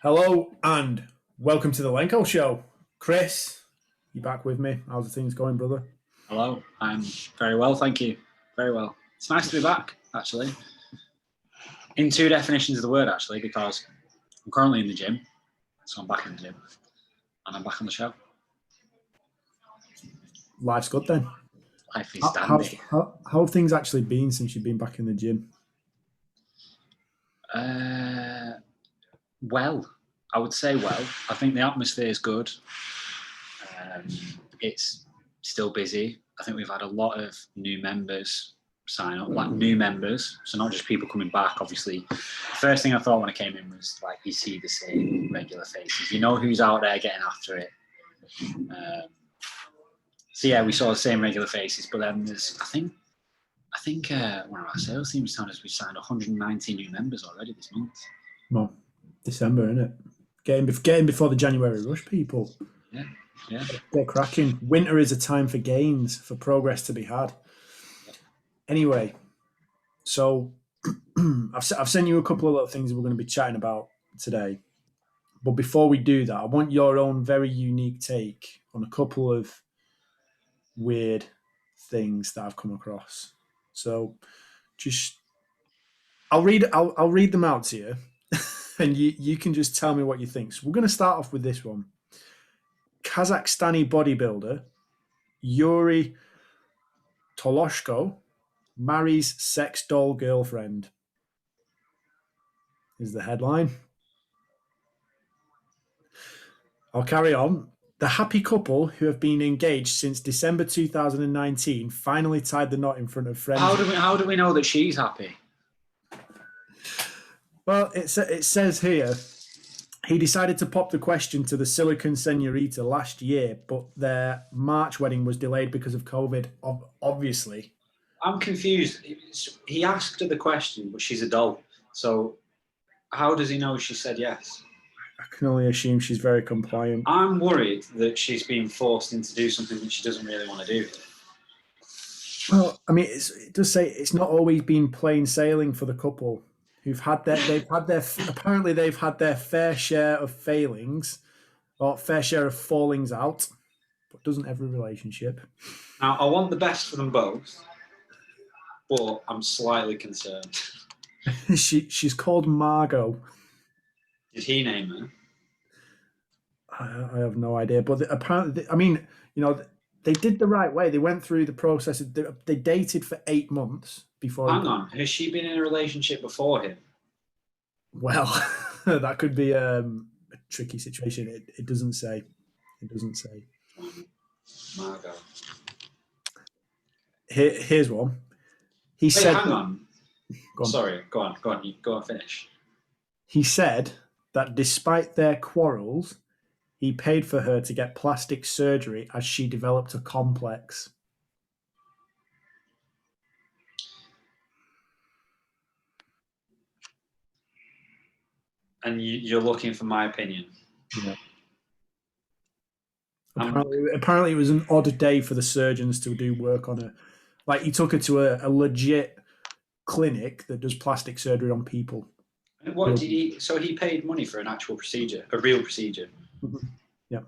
Hello and welcome to the Lenko show. Chris, you back with me? How's the things going, brother? Hello, I'm very well, thank you. Very well. It's nice to be back, actually. In two definitions of the word, actually, because I'm currently in the gym, so I'm back in the gym, and I'm back on the show. Life's good then. Life is dandy. How have things actually been since you've been back in the gym? Well, I would say well. I think the atmosphere is good. It's still busy. I think we've had a lot of new members sign up, like new members. So not just people coming back, obviously. The first thing I thought when I came in was like, you see the same regular faces. You know who's out there getting after it. So yeah, we saw the same regular faces, but then there's, I think one of our sales teams telling us we've signed 190 new members already this month. Well, December, isn't it? Getting before the January rush, people. Yeah. They're cracking. Winter is a time for gains, for progress to be had. Anyway, so I've sent you a couple of little things we're going to be chatting about today. But before we do that, I want your own very unique take on a couple of weird things that I've come across. So just I'll read them out to you and you can just tell me what you think. So we're going to start off with this one. Kazakhstani bodybuilder Yuri Toloshko marries sex doll girlfriend is the headline. I'll carry on. The happy couple, who have been engaged since December 2019, finally tied the knot in front of friends. How do we know that she's happy? Well, it says here, he decided to pop the question to the Silicon Senorita last year, but their March wedding was delayed because of COVID, obviously. I'm confused. He asked her the question, but she's a doll. So how does he know she said yes? I can only assume she's very compliant. I'm worried that she's being forced into do something that she doesn't really want to do. Well, I mean, it does say it's not always been plain sailing for the couple. Apparently they've had their fair share of failings or fair share of fallings out, but doesn't every relationship? Now, I want the best for them both, but I'm slightly concerned. She's called Margot. Did he name her? I have no idea, but apparently, I mean, they did the right way. They went through the process. They dated for 8 months before. Hang on, has she been in a relationship before him? Well, that could be a tricky situation. It doesn't say. It doesn't say. Margot. Here's one. He Wait, said. Hang on. Go on. Sorry, go on. You go and finish. He said that despite their quarrels, he paid for her to get plastic surgery as she developed a complex. And you're looking for my opinion? Yeah. Apparently it was an odd day for the surgeons to do work on her. Like, he took her to a legit clinic that does plastic surgery on people. And what did he? So he paid money for an actual procedure, a real procedure. Mm-hmm. Yeah.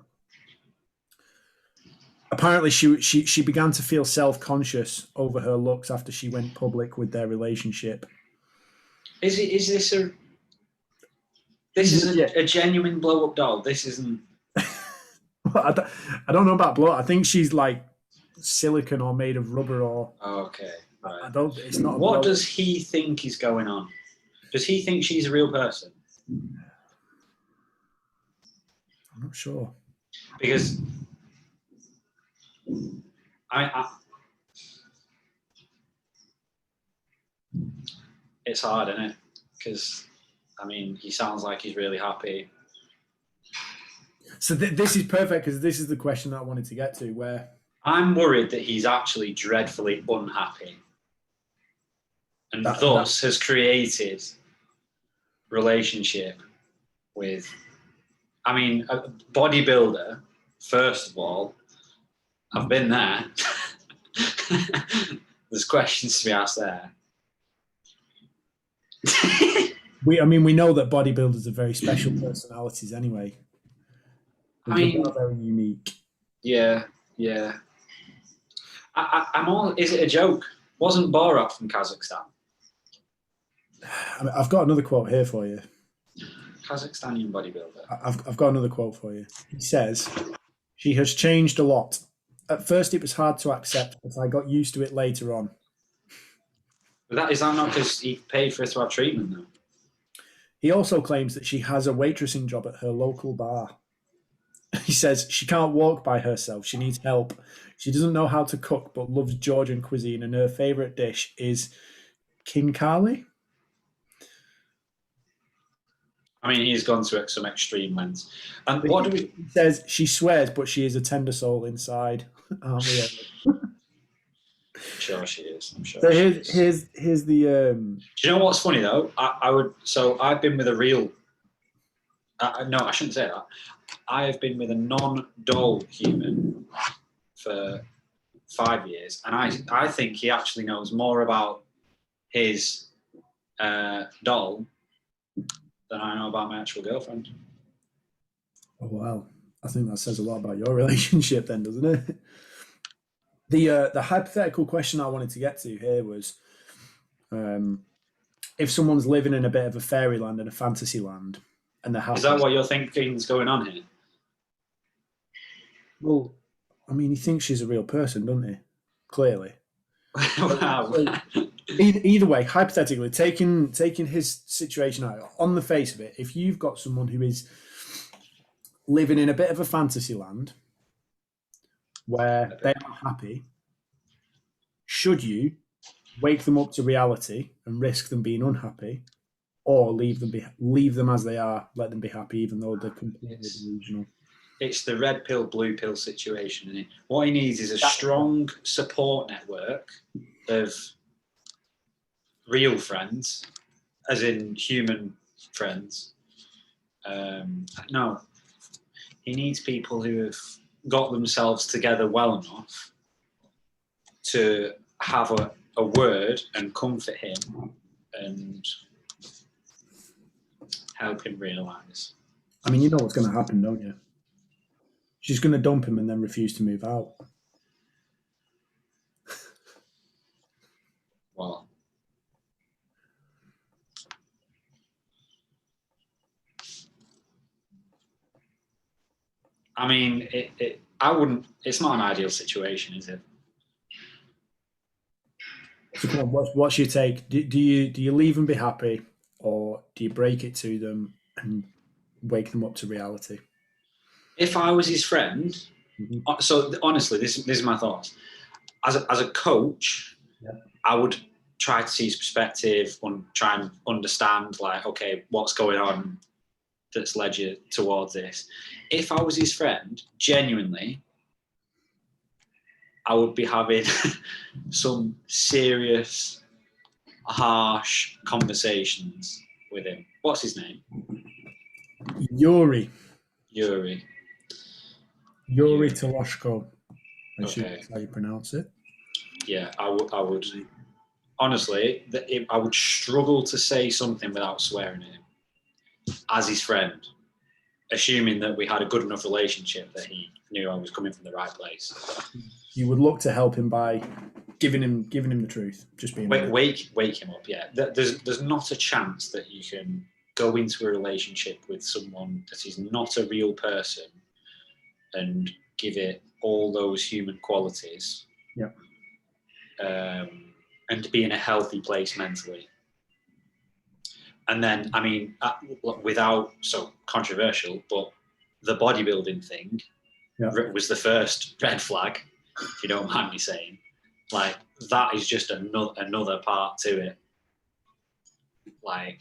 Apparently, she began to feel self-conscious over her looks after she went public with their relationship. Is this a genuine blow-up doll? This isn't. I don't know about blow. I think she's like silicon or made of rubber or. Okay. Right. I don't. It's not. What does he think is going on? Does he think she's a real person? I'm not sure. Because it's hard, isn't it? Because I mean, he sounds like he's really happy. So this is perfect because this is the question that I wanted to get to. Where I'm worried that he's actually dreadfully unhappy, and thus has created relationship with. I mean, a bodybuilder. First of all, I've been there. There's questions to be asked there. we know that bodybuilders are very special personalities anyway. I They are mean, very unique. yeah, yeah. I'm all. Is it a joke? Wasn't Borat from Kazakhstan? I've got another quote here for you. Kazakhstanian bodybuilder. I've got another quote for you. He says, "She has changed a lot. At first, it was hard to accept, but I got used to it later on." But is that not because he paid for her to have treatment though? He also claims that she has a waitressing job at her local bar. He says she can't walk by herself. She needs help. She doesn't know how to cook, but loves Georgian cuisine, and her favorite dish is kinkali. I mean, he's gone to some extreme lengths. And He what do we? says she swears, but she is a tender soul inside, aren't we? I'm sure she is. I'm sure So she is. here's the Do you know what's funny though? I would. So I've been with a real. No, I shouldn't say that. I have been with a non-doll human for 5 years, and I think he actually knows more about his doll than I know about my actual girlfriend. oh wow. I think that says a lot about your relationship then, doesn't it? The hypothetical question I wanted to get to here was um, if someone's living in a bit of a fairyland and a fantasy land and they're Is happy. that what you're thinking is going on here? Well, I mean, he thinks she's a real person, doesn't he? Clearly. Wow. So either way, hypothetically, taking his situation out on the face of it, if you've got someone who is living in a bit of a fantasy land where they are happy, should you wake them up to reality and risk them being unhappy, or leave them as they are, let them be happy, even though they're completely delusional? It's the red pill, blue pill situation. Isn't it? What he needs is a strong support network of real friends, as in human friends. No, he needs people who have got themselves together well enough to have a word and comfort him and help him realise. I mean, you know what's going to happen, don't you? She's going to dump him and then refuse to move out. Well, I mean, I wouldn't. It's not an ideal situation, is it? So come on, what's your take? Do you leave and be happy, or do you break it to them and wake them up to reality? If I was his friend, Mm-hmm. so honestly, this is my thoughts. As a coach, Yeah. I would try to see his perspective and try and understand, like, okay, what's going on that's led you towards this. If I was his friend, genuinely, I would be having some serious, harsh conversations with him. What's his name? Yuri. Yuri. Yuri Toloshko. I assume Okay. that's how you pronounce it. Yeah, I would. Honestly, I would struggle to say something without swearing at him as his friend, assuming that we had a good enough relationship that he knew I was coming from the right place. You would look to help him by giving him the truth. Just being wake him up. Yeah, there's not a chance that you can go into a relationship with someone that is not a real person and give it all those human qualities. Yeah. And to be in a healthy place mentally. And then, I mean, without, so controversial, but the bodybuilding thing was the first red flag, if you don't mind me saying. Like, that is just another part to it. Like,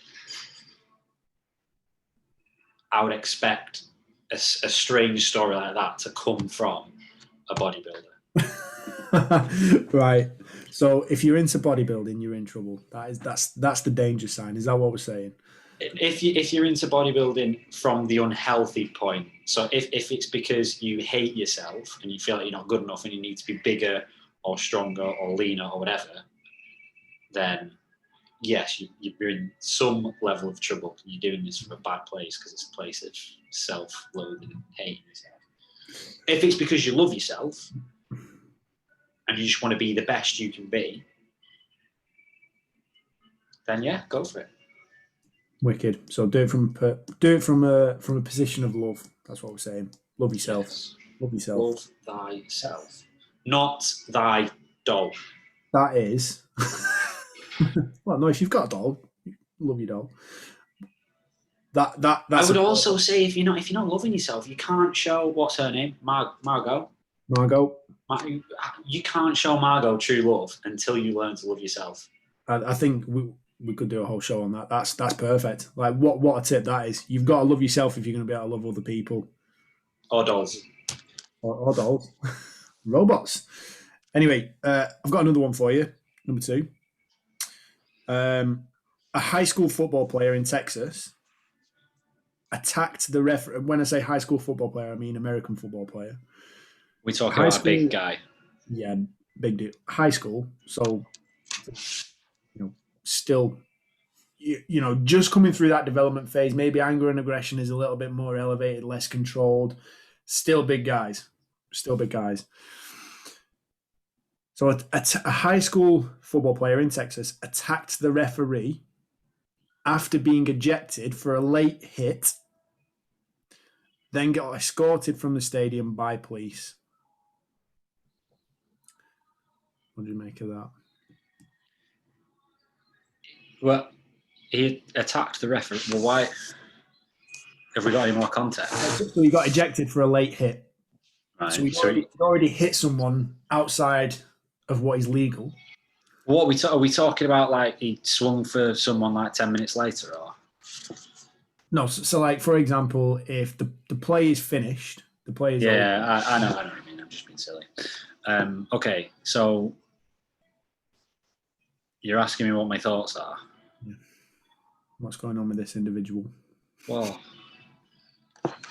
I would expect a strange story like that to come from a bodybuilder. Right. So if you're into bodybuilding, you're in trouble. That's the danger sign. Is that what we're saying? If you're into bodybuilding from the unhealthy point, so if it's because you hate yourself and you feel like you're not good enough and you need to be bigger or stronger or leaner or whatever, then yes, you're in some level of trouble. You're doing this from a bad place because it's a place of self-loathing and hating yourself. If it's because you love yourself and you just want to be the best you can be, then yeah, go for it. Wicked. So do it from a position of love. That's what we're saying. Love yourself. Yes. Love yourself. Love thyself, not thy doll. That is. Well, no, if you've got a doll, love your doll. That's I would also say if you're not loving yourself, you can't show what's her name, Margot. Margot. You can't show Margot true love until you learn to love yourself. I think we could do a whole show on that. That's perfect. Like what a tip that is. You've got to love yourself if you're going to be able to love other people. Or dolls. Or dolls. Robots. Anyway, I've got another one for you. Number 2. A high school football player in Texas attacked the referee. When I say high school football player, I mean American football player. We talk about a big guy. Yeah, big deal. High school, so still, just coming through that development phase. Maybe anger and aggression is a little bit more elevated, less controlled. Still big guys. Still big guys. So a high school football player in Texas attacked the referee after being ejected for a late hit, then got escorted from the stadium by police. What do you make of that? Well, he attacked the referee. Well, why? Have we got any more context? So he got ejected for a late hit. Right. So he'd already hit someone outside of what is legal. What are we talking about? Like he swung for someone like 10 minutes later, or? No, so like for example, if the play is finished, the play is over. I know what you mean. I'm just being silly. Okay, so you're asking me what my thoughts are. Yeah. What's going on with this individual? Well,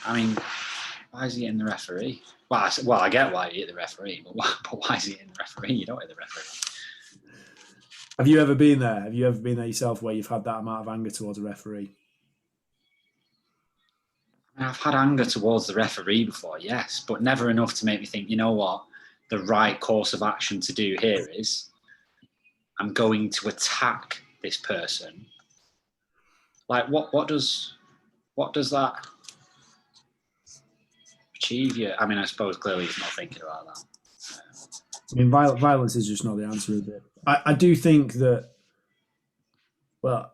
I mean, why is he hitting the referee? Well, I get why he hit the referee, but why is he hitting the referee? You don't hit the referee. Have you ever been there? Have you ever been there yourself where you've had that amount of anger towards a referee? I've had anger towards the referee before, yes, but never enough to make me think, you know what, the right course of action to do here is I'm going to attack this person. Like, what does that achieve you? I mean, I suppose clearly he's not thinking about that. I mean, violence is just not the answer, is it? I do think that, well,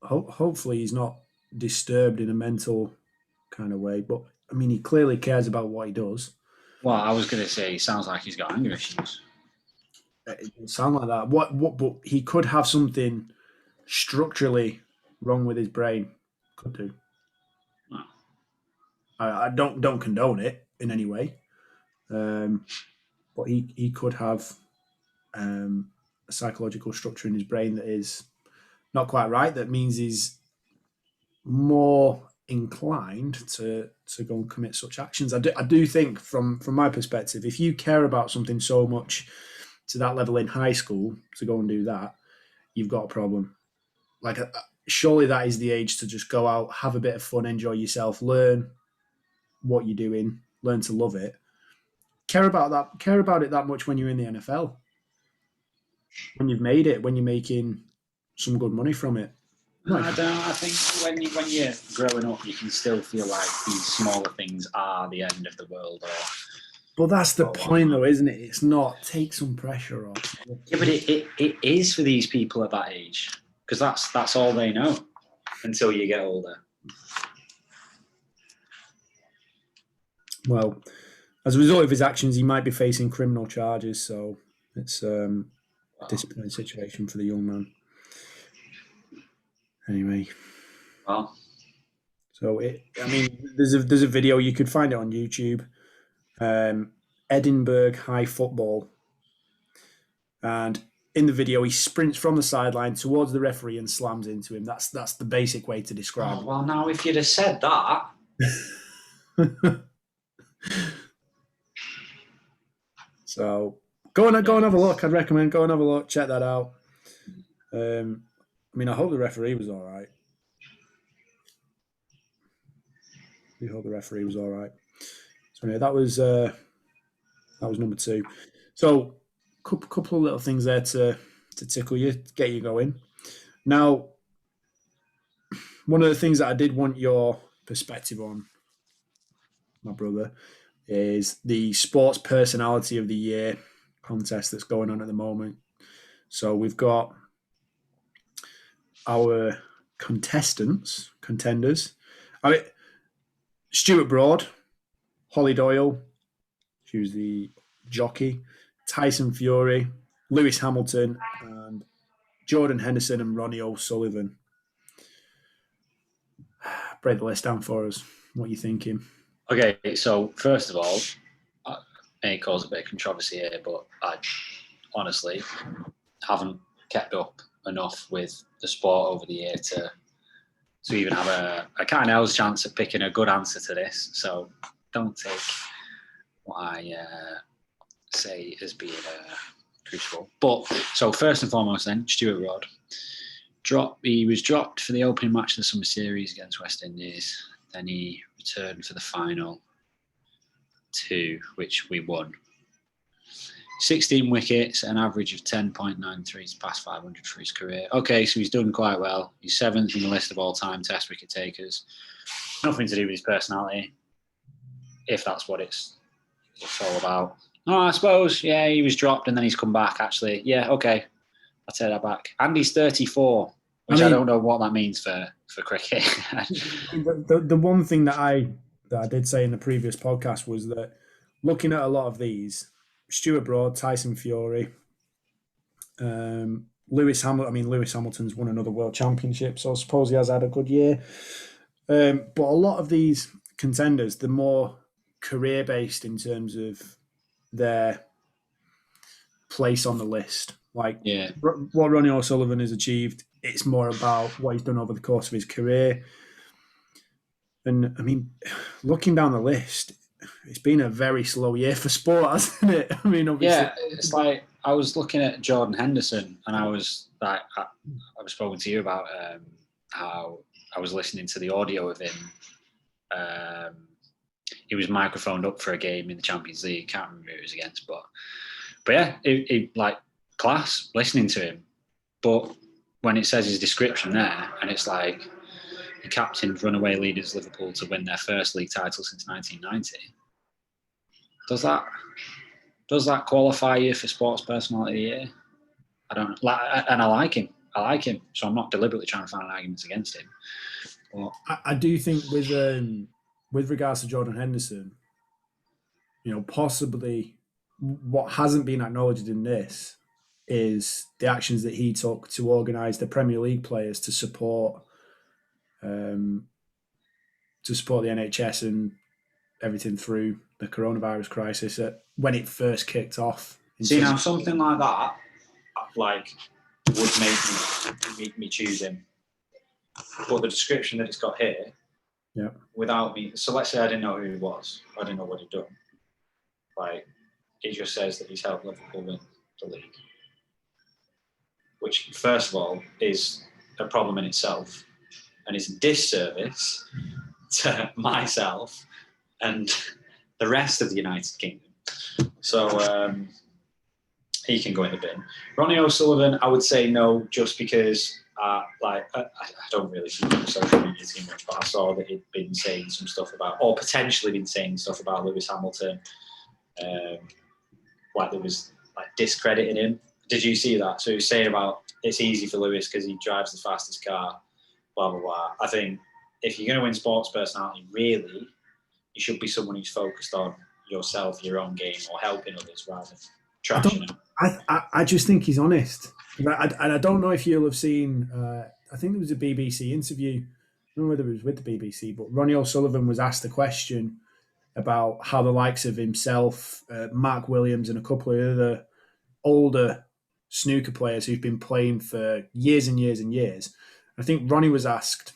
hopefully he's not disturbed in a mental kind of way, but I mean, he clearly cares about what he does. Well, I was going to say he sounds like he's got anger issues. It doesn't sound like that. But he could have something structurally wrong with his brain. Could do. No. I don't condone it in any way, but he could have a psychological structure in his brain that is not quite right. That means he's more inclined to go and commit such actions. I do think from my perspective, if you care about something so much to that level in high school to go and do that, you've got a problem. Like, surely that is the age to just go out, have a bit of fun, enjoy yourself, learn what you're doing, learn to love it. Care about it that much when you're in the NFL. When you've made it, when you're making some good money from it. No, I don't. I think when you're growing up, you can still feel like these smaller things are the end of the world. But that's the point, though, isn't it? It's not. Take some pressure off. Yeah, but it is for these people at that age, because that's all they know until you get older. Well, as a result of his actions, he might be facing criminal charges. So it's a disappointing situation for the young man. Anyway, well, so there's a video, you could find it on YouTube. Edinburgh High Football, and in the video he sprints from the sideline towards the referee and slams into him. That's the basic way to describe it. Well, now if you'd have said that. So go and have a look. I'd recommend go and have a look. Check that out. I mean, I hope the referee was all right. We hope the referee was all right. So anyway, that was number two. So couple of little things there to tickle you, to get you going. Now, one of the things that I did want your perspective on, my brother, is the sports personality of the year contest that's going on at the moment. So we've got our contenders. I mean, Stuart Broad, Holly Doyle, she was the jockey, Tyson Fury, Lewis Hamilton, and Jordan Henderson and Ronnie O'Sullivan. Break the list down for us. What are you thinking? Okay, so first of all, I may cause a bit of controversy here, but I honestly haven't kept up enough with the sport over the year to even have a kind of chance at picking a good answer to this. So don't take what I say as being crucial. But so first and foremost, then Stuart Broad. He was dropped for the opening match of the Summer Series against West Indies. Then he returned for the final two, which we won. 16 wickets, an average of 10.93 past 500 for his career. Okay, so he's done quite well. He's seventh in the list of all-time Test wicket takers. Nothing to do with his personality, if that's what it's all about. Oh, I suppose, yeah, he was dropped and then he's come back, actually. Yeah, okay, I'll take that back. And he's 34, which I don't know what that means for cricket. the one thing that I did say in the previous podcast was that looking at a lot of these, Stuart Broad, Tyson Fury, Lewis Hamilton. I mean, Lewis Hamilton's won another world championship, so I suppose he has had a good year. But a lot of these contenders, they're more career based in terms of their place on the list. Like what Ronnie O'Sullivan has achieved, it's more about what he's done over the course of his career. And I mean, looking down the list, it's been a very slow year for sport, hasn't it? I mean, obviously. Yeah, it's like I was looking at Jordan Henderson, and I was like, I was spoken to you about how I was listening to the audio of him. He was microphoned up for a game in the Champions League. Can't remember who it was against, but yeah, it like class listening to him. But when it says his description there, and it's like the captained runaway leaders Liverpool to win their first league title since 1990. Does that qualify you for sports personality of the year? I don't know. And I like him. So I'm not deliberately trying to find arguments against him. But I do think with regards to Jordan Henderson, possibly what hasn't been acknowledged in this is the actions that he took to organise the Premier League players to support the NHS and everything through the coronavirus crisis when it first kicked off. See, now something like that, would make me choose him. But the description that it's got here, without me, so let's say I didn't know who he was, I didn't know what he'd done. Like, it just says that he's helped Liverpool win the league, which, first of all, is a problem in itself, and it's a disservice to myself and the rest of the United Kingdom. So he can go in the bin. Ronnie O'Sullivan, I would say no, just because I don't really see him on social media too much, but I saw that he'd been saying some stuff about, or potentially been saying stuff about Lewis Hamilton, like there was discrediting him. Did you see that? So he was saying about it's easy for Lewis because he drives the fastest car, blah, blah, blah. I think if you're going to win sports personality, really, you should be someone who's focused on yourself, your own game, or helping others rather than trashing them. I just think he's honest. And I don't know if you'll have seen, I think there was a BBC interview, I don't know whether it was with the BBC, but Ronnie O'Sullivan was asked a question about how the likes of himself, Mark Williams, and a couple of other older snooker players who've been playing for years and years and years. I think Ronnie was asked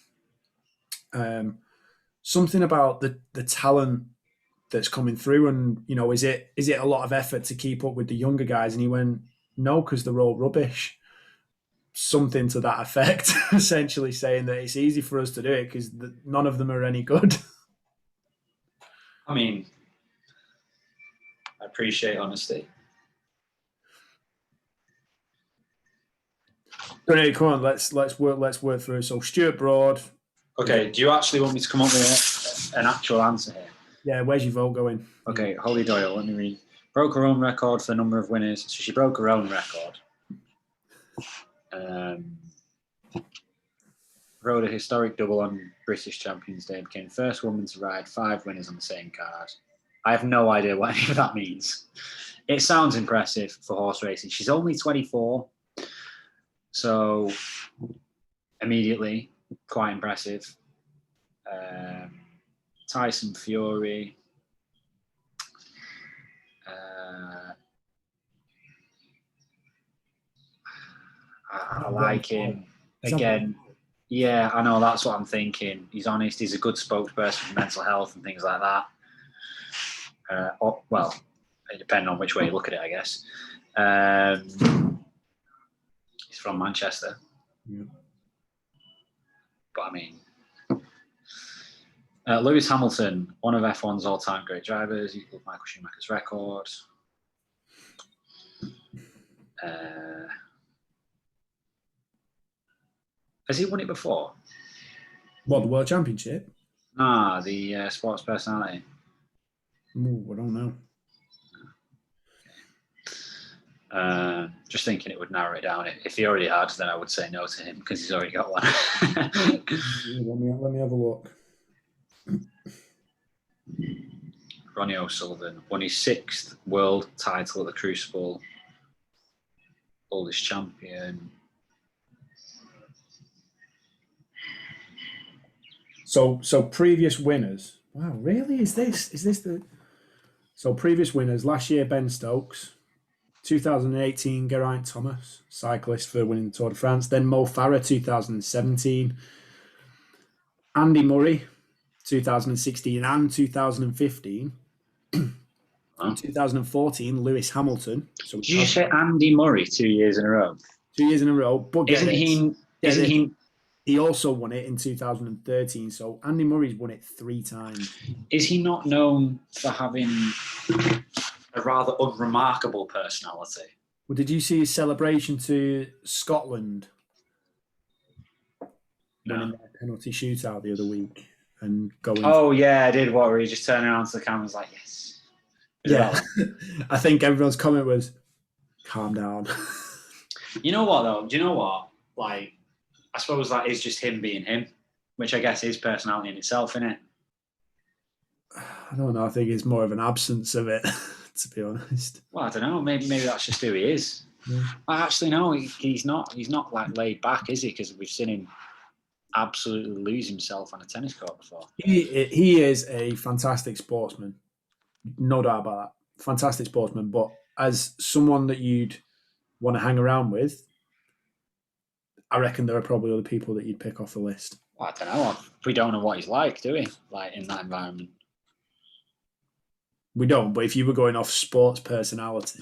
something about the talent that's coming through, and is it a lot of effort to keep up with the younger guys? And he went, no, because they're all rubbish. something to that effect, essentially saying that it's easy for us to do it because none of them are any good. I mean, I appreciate honesty. Okay, come on, let's work through. So Stuart Broad. Okay, do you actually want me to come up with an actual answer here? Yeah, where's your vote going? Okay, Holly Doyle, let me read. Broke her own record for the number of winners. So she broke her own record. Rode a historic double on British Champions Day. Became the first woman to ride 5 winners on the same card. I have no idea what any of that means. It sounds impressive for horse racing. She's only 24. So immediately, quite impressive. Tyson Fury. I like him. Again, yeah, I know, that's what I'm thinking. He's honest. He's a good spokesperson for mental health and things like that. Well, depending on which way you look at it, I guess. He's from Manchester. Yeah. But I mean, Lewis Hamilton, one of F1's all-time great drivers, equalled Michael Schumacher's record. Has he won it before? What, the World Championship? The sports personality. Ooh, I don't know. Just thinking it would narrow it down. If he already had, then I would say no to him because he's already got one. Let me have a look. Ronnie O'Sullivan won his 6th world title at the Crucible. Oldest champion. So previous winners. Wow, really? Is this the? So previous winners last year: Ben Stokes, 2018 Geraint Thomas, cyclist for winning the Tour de France. Then Mo Farah, 2017. Andy Murray, 2016 and 2015. Huh? 2014, Lewis Hamilton. So did you say Andy Murray 2 years in a row? 2 years in a row. But Isn't he? He also won it in 2013. So Andy Murray's won it 3 times. Is he not known for having a rather unremarkable personality? Well, did you see his celebration to Scotland? Winning their penalty shootout the other week and going. Oh yeah, I did. What were he just turning around to the camera and was like, yes. Yeah. I think everyone's comment was, calm down. You know what though? Do you know what? Like, I suppose that is just him being him, which I guess is personality in itself, isn't it? I don't know. I think it's more of an absence of it, to be honest. Well, I don't know. Maybe that's just who he is. Yeah. Actually, no, he's not. He's not like laid back, is he? Because we've seen him absolutely lose himself on a tennis court before. He is a fantastic sportsman, no doubt about that. Fantastic sportsman, but as someone that you'd want to hang around with, I reckon there are probably other people that you'd pick off the list. Well, I don't know. We don't know what he's like, do we? Like in that environment. We don't, but if you were going off sports personality,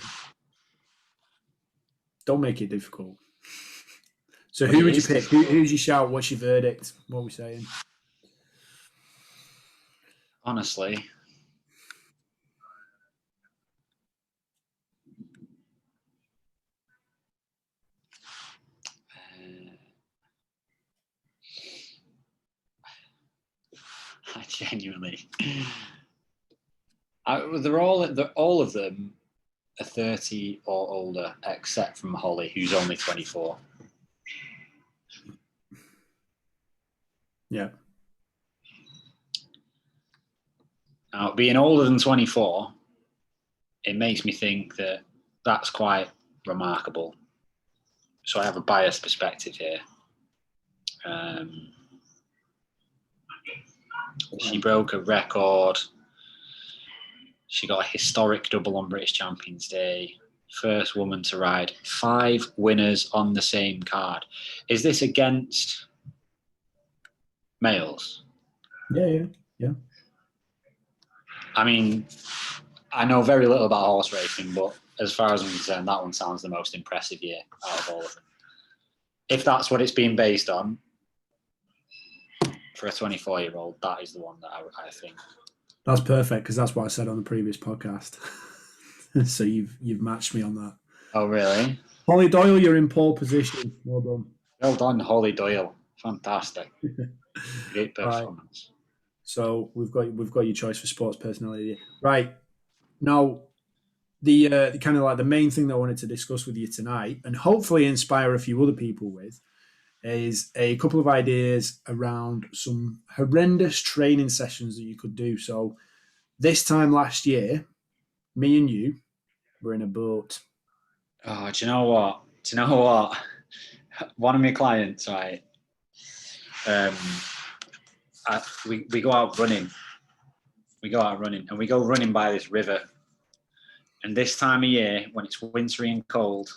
don't make it difficult. So who would you pick? Who's your shout? What's your verdict? What are we saying? Honestly, I genuinely, they're all of them are 30 or older, except from Holly, who's only 24. Yeah. Now, being older than 24, it makes me think that that's quite remarkable. So I have a biased perspective here. She broke a record. She got a historic double on British Champions Day. First woman to ride 5 winners on the same card. Is this against males? Yeah. I mean, I know very little about horse racing, but as far as I'm concerned, that one sounds the most impressive year out of all of them. if that's what it's being based on, for a 24-year-old, that is the one that I think. That's perfect because that's what I said on the previous podcast. So you've matched me on that. Oh, really? Holly Doyle, you're in pole position. Well done. Well done, Holly Doyle. Fantastic. Great Right. performance. So we've got your choice for sports personality. Right. Now, the kind of like the main thing that I wanted to discuss with you tonight, and hopefully inspire a few other people with, is a couple of ideas around some horrendous training sessions that you could do. So this time last year, me and you were in a boat. Oh, do you know what? One of my clients, right? We go out running. We go out running, and we go running by this river. And this time of year, when it's wintry and cold,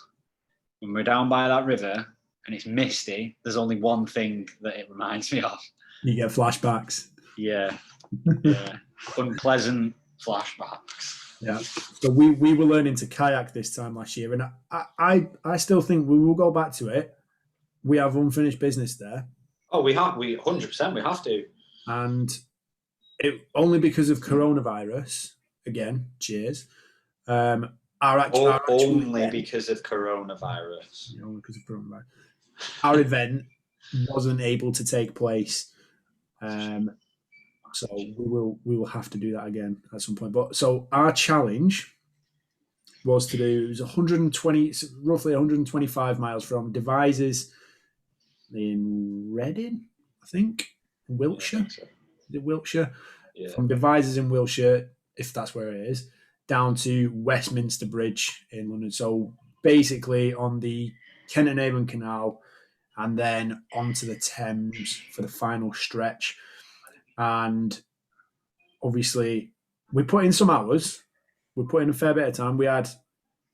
when we're down by that river and it's misty, there's only one thing that it reminds me of. You get flashbacks. Yeah. Unpleasant flashbacks. Yeah. So we were learning to kayak this time last year, and I still think we will go back to it. We have unfinished business there. Oh, we 100% we have to. And it only because of coronavirus, again, cheers. Our actual only event, because of coronavirus. only because of coronavirus. Our event wasn't able to take place. So we will have to do that again at some point. But so our challenge was to do, it was 120, roughly 125 miles from Devizes in Reading, I think, Wiltshire. So. Is it Wiltshire? Yeah. From Devizes in Wiltshire, if that's where it is, down to Westminster Bridge in London. So basically on the Kent and Avon Canal, and then onto the Thames for the final stretch. And obviously, we put in some hours. We put in a fair bit of time. We had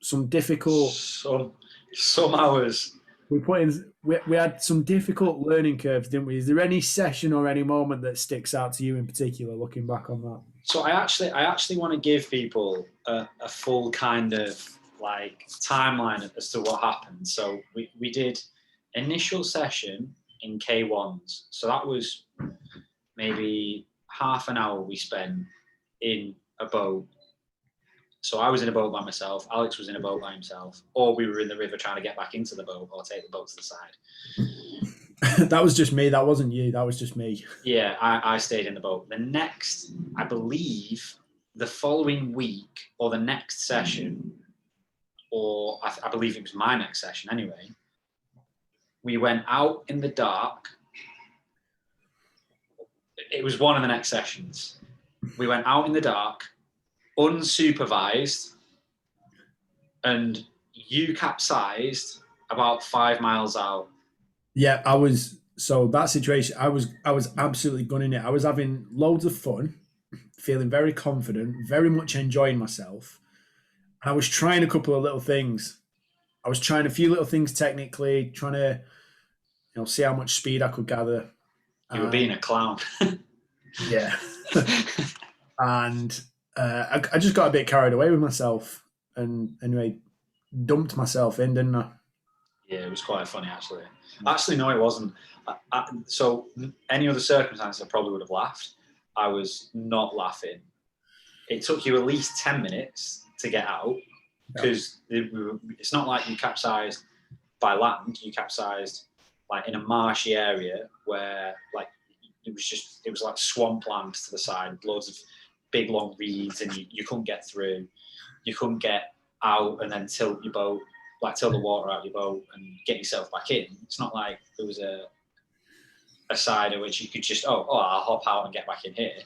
some difficult. Some hours. We had some difficult learning curves, didn't we? Is there any session or any moment that sticks out to you in particular, looking back on that? So I actually want to give people a full kind of like timeline as to what happened. So we did initial session in K1s. So that was maybe half an hour we spent in a boat. So I was in a boat by myself, Alex was in a boat by himself, or we were in the river trying to get back into the boat or take the boat to the side. That was just me. That wasn't you. That was just me. Yeah, I stayed in the boat. The next, I believe, the following week or the next session, or I believe it was my next session anyway, we went out in the dark. It was one of the next sessions. We went out in the dark, unsupervised, and you capsized about 5 miles out. Yeah, I was. So that situation, I was absolutely gunning it. I was having loads of fun, feeling very confident, very much enjoying myself. I was trying a couple of little things. I was trying a few little things technically, trying to, see how much speed I could gather. You were being a clown. Yeah. And I just got a bit carried away with myself, and anyway, dumped myself in, didn't I? Yeah, it was quite funny actually. Actually, no, it wasn't. So any other circumstance, I probably would have laughed. I was not laughing. It took you at least 10 minutes to get out because it's not like you capsized by land. You capsized like in a marshy area where like it was like swampland to the side, loads of big long reeds, and you couldn't get through. You couldn't get out and then tilt your boat, like tilt the water out of your boat and get yourself back in. It's not like there was a side at which you could just I'll hop out and get back in here.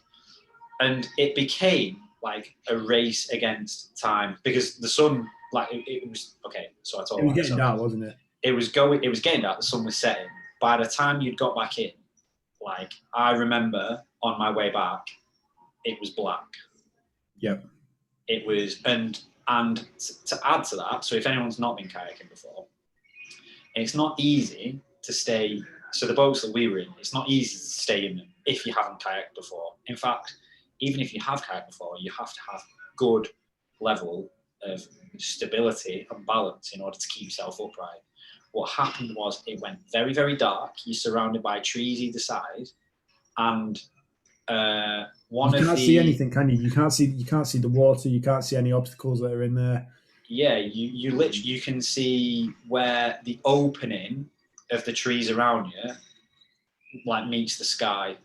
And it became like a race against time because the sun, like it was okay. So I told you, it was getting dark, wasn't it? It was getting dark. The sun was setting. By the time you'd got back in, like I remember on my way back, it was black. Yep. It was, and to add to that, so if anyone's not been kayaking before, it's not easy to stay. So the boats that we were in, it's not easy to stay in them if you haven't kayaked before. In fact, even if you have kayaked before, you have to have good level of stability and balance in order to keep yourself upright. What happened was it went very, very dark. You're surrounded by trees either side, and one You of can't see the anything, can you? You can't see the water. You can't see any obstacles that are in there. yeah, you literally you can see where the opening of the trees around you like meets the sky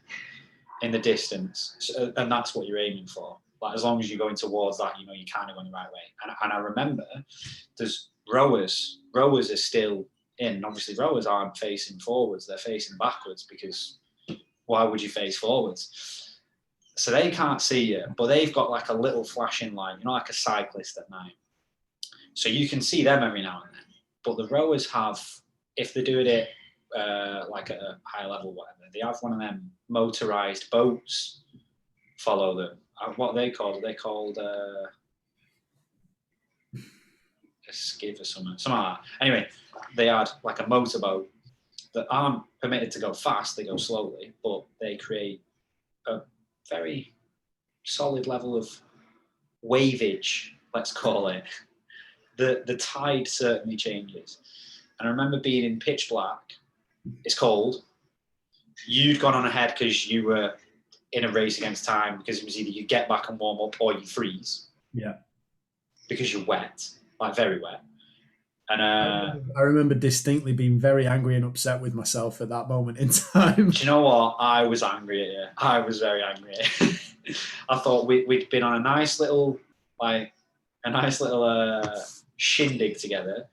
in the distance, so, and that's what you're aiming for. Like as long as you're going towards that, you know you're kind of going the right way. And I remember there's rowers. Rowers are still in. Obviously, rowers aren't facing forwards; they're facing backwards because why would you face forwards? So they can't see you, but they've got like a little flashing light, you know, like a cyclist at night. So you can see them every now and then. But the rowers have, if they're doing it like at a high level, whatever, they have one of them motorized boats follow them. What are they called? Are they called a skiff or something? Something like that. Anyway, they had like a motorboat that aren't permitted to go fast, they go slowly, but they create a very solid level of waveage, let's call it. The tide certainly changes. And I remember being in pitch black, it's cold. You'd gone on ahead because you were in a race against time because it was either you get back and warm up or you freeze. Yeah. Because you're wet, like very wet. And I remember distinctly being very angry and upset with myself at that moment in time. do you know what? I was angry at you. I was very angry at you. I thought we'd been on a nice little shindig together,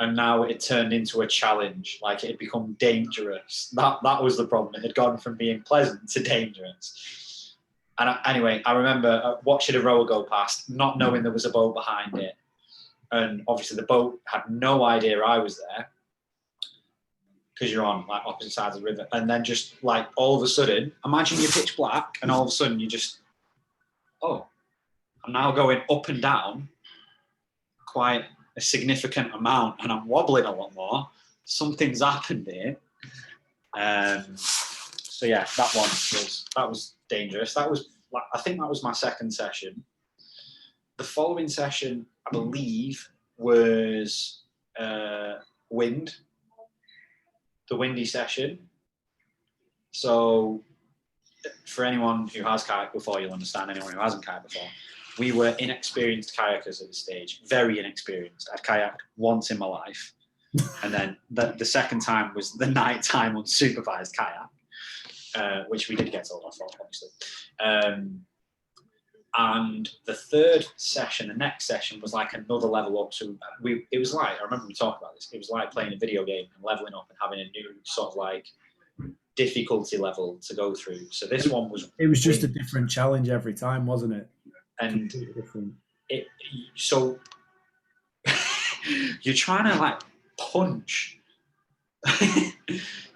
and now it turned into a challenge. Like it had become dangerous. That was the problem. It had gone from being pleasant to dangerous. And anyway, I remember watching a rower go past, not knowing there was a boat behind it, and obviously the boat had no idea I was there because you're on like opposite sides of the river. And then just like all of a sudden, imagine you're pitch black, and all of a sudden you just, oh, I'm now going up and down quite a significant amount, and I'm wobbling a lot more. Something's happened here. So yeah, that was dangerous. That was I think that was my second session. The following session, I believe, was wind, the windy session. So for anyone who has kayaked before, you'll understand. Anyone who hasn't kayaked before, we were inexperienced kayakers at this stage, very inexperienced. I'd kayaked once in my life. And then the second time was the nighttime unsupervised kayak, which we did get told off for, obviously. And the third session, the next session, was like another level up. So it was like, I remember we talked about this, it was like playing a video game and leveling up and having a new sort of like difficulty level to go through. So this one was... It was just a different challenge every time, wasn't it? And different. So you're trying to like punch.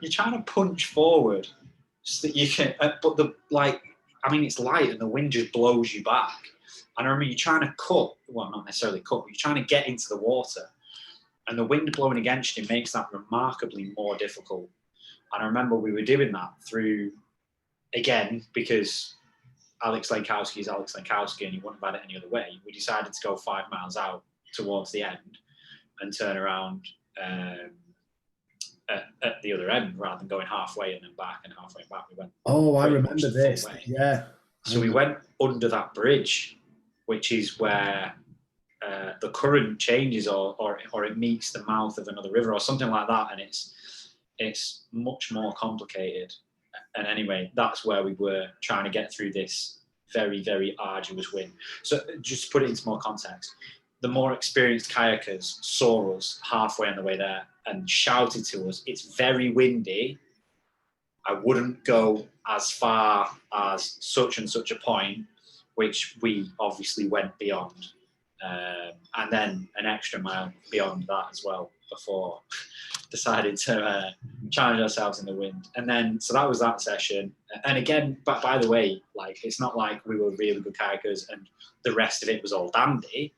You're trying to punch forward so that you can, but it's light and the wind just blows you back. And I remember you're trying to cut, well, not necessarily cut, but you're trying to get into the water. And the wind blowing against you makes that remarkably more difficult. And I remember we were doing that through, again, because Alex Lenkowski is Alex Lenkowski and he wouldn't have had it any other way. We decided to go 5 miles out towards the end and turn around at the other end rather than going halfway and then back and halfway back. We went. Oh, I remember this. Yeah. So we went under that bridge, which is where the current changes or it meets the mouth of another river or something like that, and it's much more complicated. And anyway, that's where we were trying to get through this very, very arduous wind. So just to put it into more context, the more experienced kayakers saw us halfway on the way there and shouted to us, "It's very windy. I wouldn't go as far as such and such a point," which we obviously went beyond. And then an extra mile beyond that as well before decided to challenge ourselves in the wind. And then, so that was that session. And again, but by the way, like, it's not like we were really good kayakers and the rest of it was all dandy.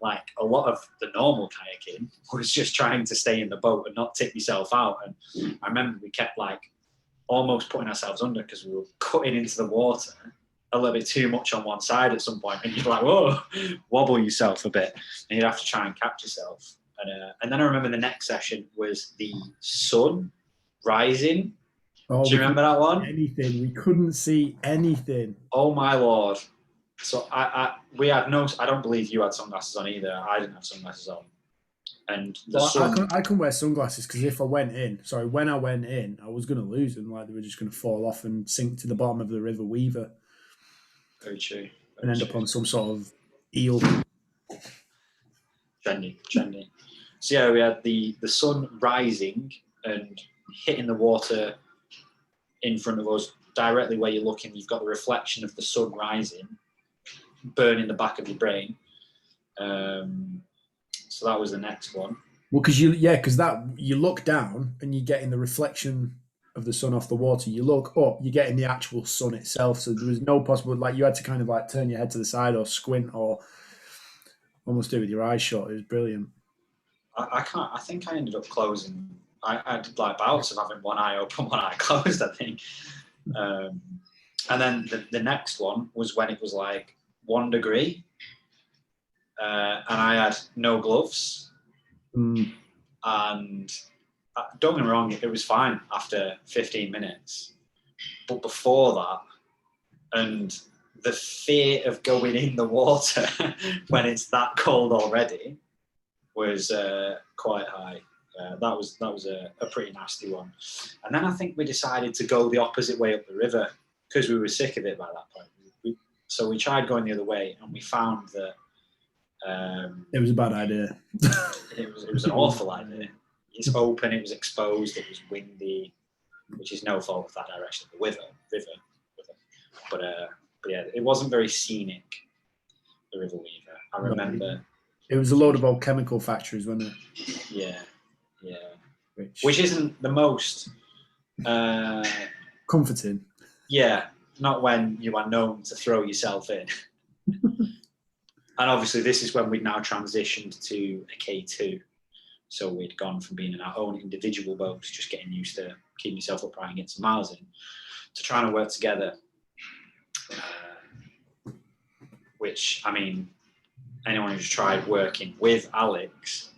Like, a lot of the normal kayaking was just trying to stay in the boat and not tip yourself out. And I remember we kept like almost putting ourselves under because we were cutting into the water a little bit too much on one side at some point, and you'd like, whoa, wobble yourself a bit, and you'd have to try and catch yourself. And then I remember the next session was the sun rising. Oh, Do you remember that one? anything. We couldn't see anything. Oh my lord! So we had no. I don't believe you had sunglasses on either. I didn't have sunglasses on, and the Well, sun. I can wear sunglasses because if I went in, sorry, when I went in, I was going to lose them. Like they were just going to fall off and sink to the bottom of the River Weaver Very true. and Very end up true. on some sort of eel. Trendy. So yeah, we had the sun rising and hitting the water in front of us, directly where you're looking. You've got the reflection of the sun rising, burning the back of your brain. So that was the next one. Well, because that you look down and you're getting the reflection of the sun off the water. You look up, you're getting the actual sun itself. So there was no possible, like you had to kind of like turn your head to the side or squint or almost do it with your eyes shut. It was brilliant. I can't. I think I ended up closing. I did like bouts of having one eye open, one eye closed. I think. And then the next one was when it was like 1 degree, and I had no gloves. Mm. And don't get me wrong, it was fine after 15 minutes. But before that, and the fear of going in the water when it's that cold already was quite high. That was a pretty nasty one. And then I think we decided to go the opposite way up the river because we were sick of it by that point. So we tried going the other way, and we found that it was a bad idea. It was an awful idea. It's open, it was exposed, it was windy, which is no fault of that direction of the river. But yeah, it wasn't very scenic, the River Weaver. I remember. It was a load of old chemical factories, wasn't it? Yeah. Which isn't the most comforting. Yeah, not when you are known to throw yourself in. And obviously, this is when we'd now transitioned to a K2. So we'd gone from being in our own individual boats, just getting used to keeping yourself upright and getting some miles in, to trying to work together. Which, I mean, anyone who's tried working with Alex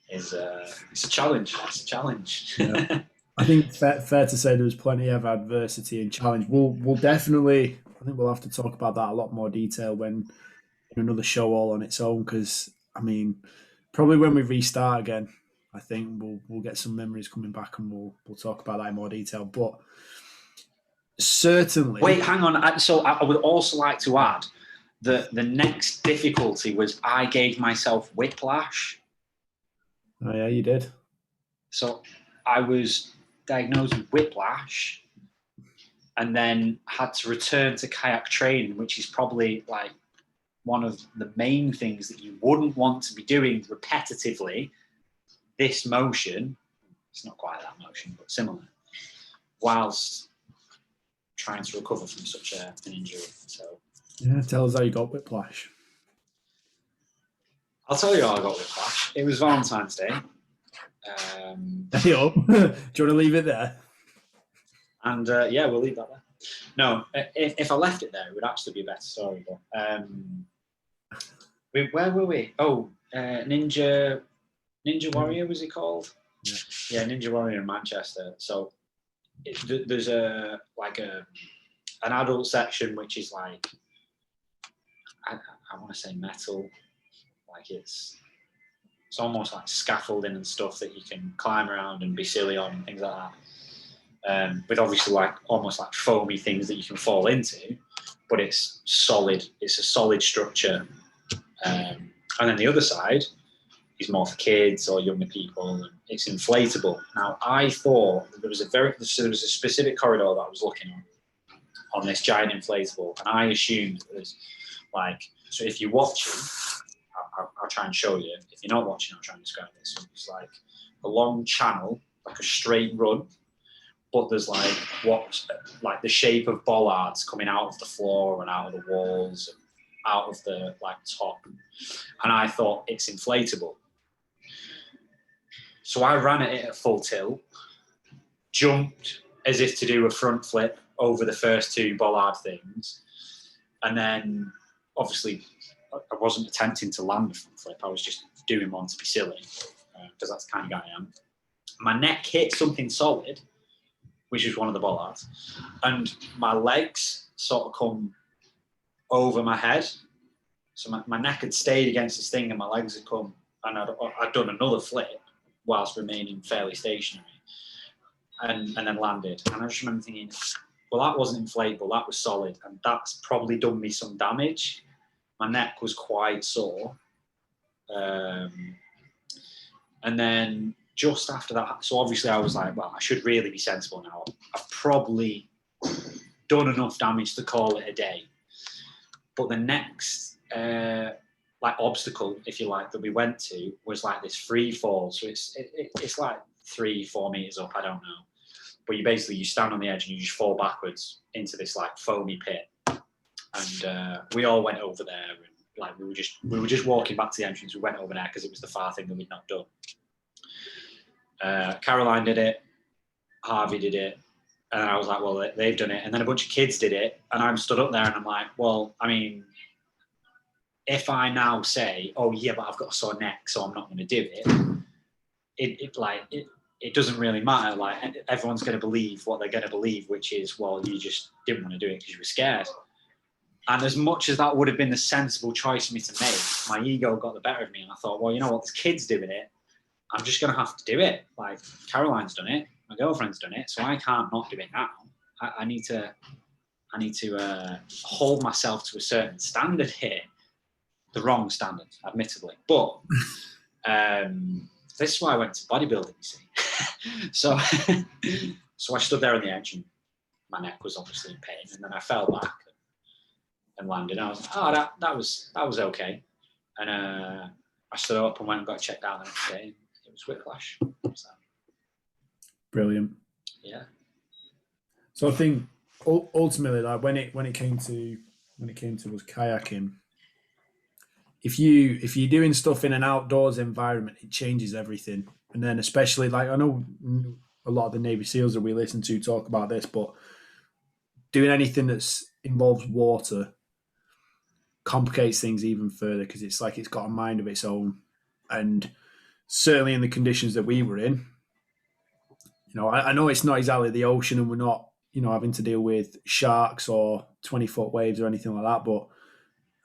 it's a challenge. It's a challenge. Yeah. I think fair to say there was plenty of adversity and challenge. We'll definitely. I think we'll have to talk about that a lot more detail when in another show all on its own. Because I mean, probably when we restart again, I think we'll get some memories coming back and we'll talk about that in more detail. But certainly. Wait, hang on. So I would also like to add that the next difficulty was I gave myself whiplash. Oh yeah, you did. So I was diagnosed with whiplash and then had to return to kayak training, which is probably like one of the main things that you wouldn't want to be doing repetitively. This motion, it's not quite that motion, but similar, whilst trying to recover from such an injury. So yeah, tell us how you got whiplash. I'll tell you how I got whiplash. It was Valentine's Day. Hey up. Do you want to leave it there? And yeah, we'll leave that there. No, if I left it there, it would actually be a better story. But where were we? Oh, Ninja Warrior was he called? Yeah, Ninja Warrior in Manchester. So there's an adult section which is like I want to say metal, like it's almost like scaffolding and stuff that you can climb around and be silly on and things like that. With obviously like almost like foamy things that you can fall into, but it's solid. It's a solid structure. And then the other side is more for kids or younger people. And it's inflatable. Now I thought that there was a specific corridor that I was looking on this giant inflatable, and I assumed it was like, so if you watch it, I'll try and show you. If you're not watching, I'll try and describe this. So it's like a long channel, like a straight run, but there's like like the shape of bollards coming out of the floor and out of the walls and out of the like top. And I thought it's inflatable. So I ran at it at full tilt, jumped as if to do a front flip over the first two bollard things, and then obviously I wasn't attempting to land the front flip. I was just doing one to be silly, because that's the kind of guy I am. My neck hit something solid, which was one of the bollards, and my legs sort of come over my head. So my neck had stayed against this thing and my legs had come, and I'd done another flip whilst remaining fairly stationary, and then landed. And I just remember thinking, well, that wasn't inflatable, that was solid, and that's probably done me some damage. My neck was quite sore. And then just after that, so obviously I was like, well, I should really be sensible now. I've probably done enough damage to call it a day. But the next like obstacle, if you like, that we went to was like this free fall. So it's like 3-4 meters up, I don't know. But you stand on the edge and you just fall backwards into this like foamy pit. And we all went over there, and like we were just walking back to the entrance. We went over there because it was the far thing that we'd not done. Caroline did it, Harvey did it, and I was like, well, they've done it. And then a bunch of kids did it, and I'm stood up there and I'm like, well, I mean, if I now say, oh yeah, but I've got a sore neck, so I'm not going to do it, it doesn't really matter. Like, everyone's going to believe what they're going to believe, which is, well, you just didn't want to do it because you were scared. And as much as that would have been the sensible choice for me to make, my ego got the better of me, and I thought, well, you know what, this kid's doing it, I'm just going to have to do it. Like, Caroline's done it, my girlfriend's done it, so I can't not do it now. I need to hold myself to a certain standard here. The wrong standard, admittedly. But this is why I went to bodybuilding, you see. so I stood there on the edge, and my neck was obviously in pain, and then I fell back and landed. I was like, oh, that was okay. And I stood up and went and got checked out the next day, and it was whiplash. So, brilliant. Yeah. So I think ultimately, like when it came to us kayaking, if you're doing stuff in an outdoors environment, it changes everything. And then especially, like, I know a lot of the Navy SEALs that we listen to talk about this, but doing anything that's involves water complicates things even further, because it's like it's got a mind of its own. And certainly in the conditions that we were in, I know it's not exactly the ocean, and we're not, having to deal with sharks or 20-foot waves or anything like that, but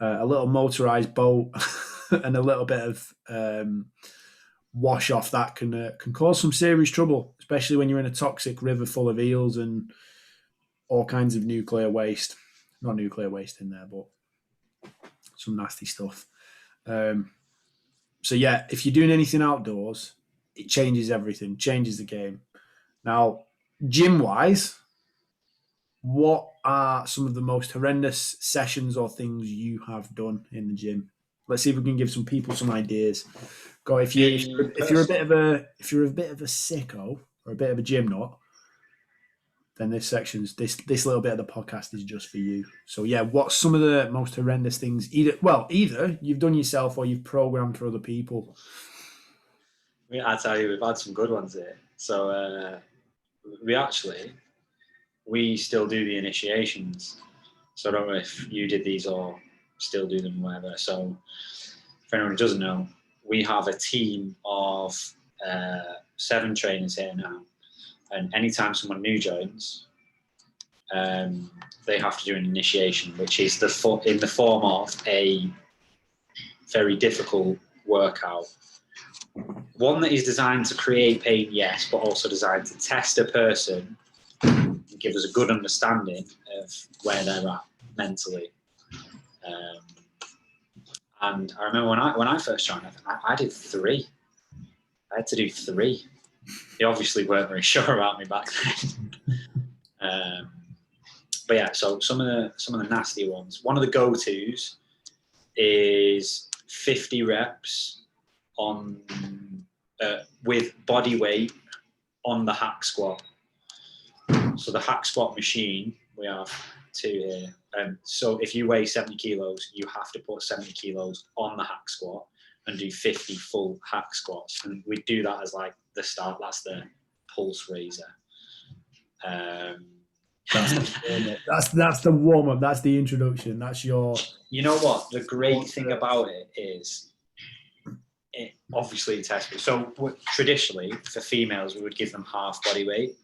a little motorized boat and a little bit of wash off that can cause some serious trouble, especially when you're in a toxic river full of eels and all kinds of nuclear waste. Not nuclear waste in there, but some nasty stuff. So yeah, if you're doing anything outdoors, it changes everything, changes the game. Now, gym-wise, what are some of the most horrendous sessions or things you have done in the gym? Let's see if we can give some people some ideas. Go, if you're a bit of a sicko or a bit of a gym nut, then this little bit of the podcast is just for you. So yeah, what's some of the most horrendous things either you've done yourself or you've programmed for other people? I tell you, we've had some good ones here. So we still do the initiations. So I don't know if you did these or still do them, whatever. So for anyone who doesn't know, we have a team of 7 trainers here now. And anytime someone new joins, they have to do an initiation, which is in the form of a very difficult workout. One that is designed to create pain, yes, but also designed to test a person and give us a good understanding of where they're at mentally. And I remember when I first joined, I did 3. I had to do 3. They obviously weren't very sure about me back then. But yeah, so some of the nasty ones. One of the go-tos is 50 reps on with body weight on the hack squat. So the hack squat machine, we have 2 here. So if you weigh 70 kilos, you have to put 70 kilos on the hack squat and do 50 full hack squats. And we do that as like the start. That's the pulse raiser. That's the warm up. That's the warm up. That's the introduction. That's your. You know what? The great thing about it is, it obviously tests. So traditionally, for females, we would give them half body weight,